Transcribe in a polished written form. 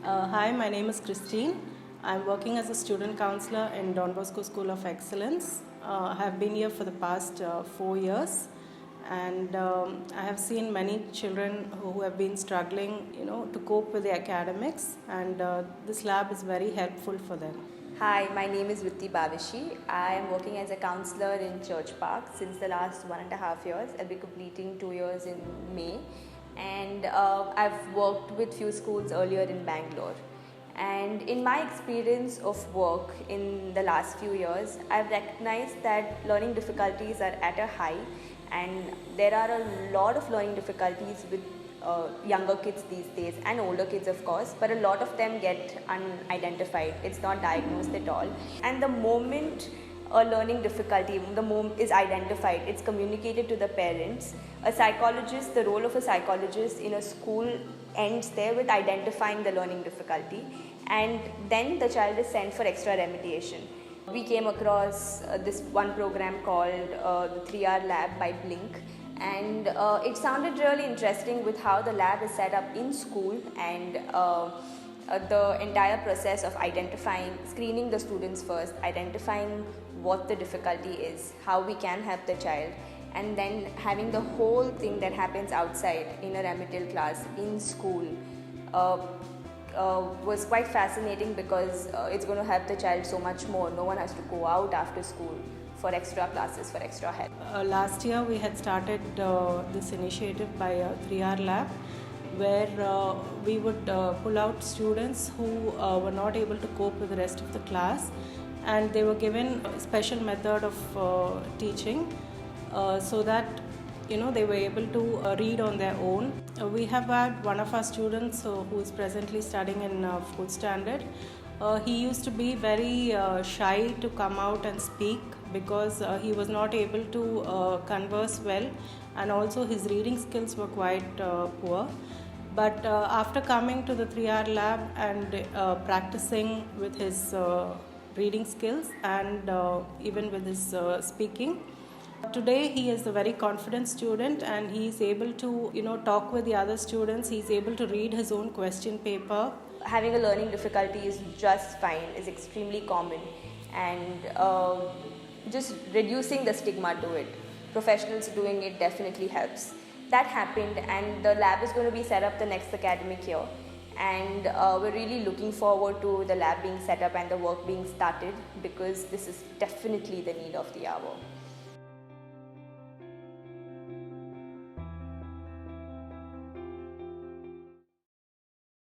Hi, my name is Christine. I'm working as a student counselor in Don Bosco School of Excellence. I have been here for the past 4 years, and I have seen many children who have been struggling, to cope with the academics, and this lab is very helpful for them. Hi, my name is Bavishi. I am working as a counsellor in Church Park since the last 1.5 years. I'll be completing 2 years in May. And I've worked with few schools earlier in Bangalore. And in my experience of work in the last few years, I've recognized that learning difficulties are at a high, and there are a lot of learning difficulties with younger kids these days, and older kids of course, but a lot of them get unidentified. It's not diagnosed at all. And the moment a learning difficulty is identified, it's communicated to the parents. The role of a psychologist in a school ends there with identifying the learning difficulty, and then the child is sent for extra remediation. We came across this one program called the 3R Lab by Blink, and it sounded really interesting with how the lab is set up in school, and the entire process of screening the students first, identifying what the difficulty is, how we can help the child, and then having the whole thing that happens outside in a remedial class in school was quite fascinating, because it's going to help the child so much more. No one has to go out after school for extra classes, for extra help. Last year we had started this initiative by a 3R Lab, where we would pull out students who were not able to cope with the rest of the class, and they were given a special method of teaching so that they were able to read on their own. We have had one of our students who is presently studying in 4th standard. He used to be very shy to come out and speak, because he was not able to converse well, and also his reading skills were quite poor. But after coming to the 3R Lab and practicing with his reading skills and even with his speaking, today he is a very confident student, and he is able to talk with the other students. He is able to read his own question paper. Having a learning difficulty is just fine, is extremely common, and just reducing the stigma to it, professionals doing it, definitely helps. That happened, and the lab is going to be set up the next academic year, and we're really looking forward to the lab being set up and the work being started, because this is definitely the need of the hour.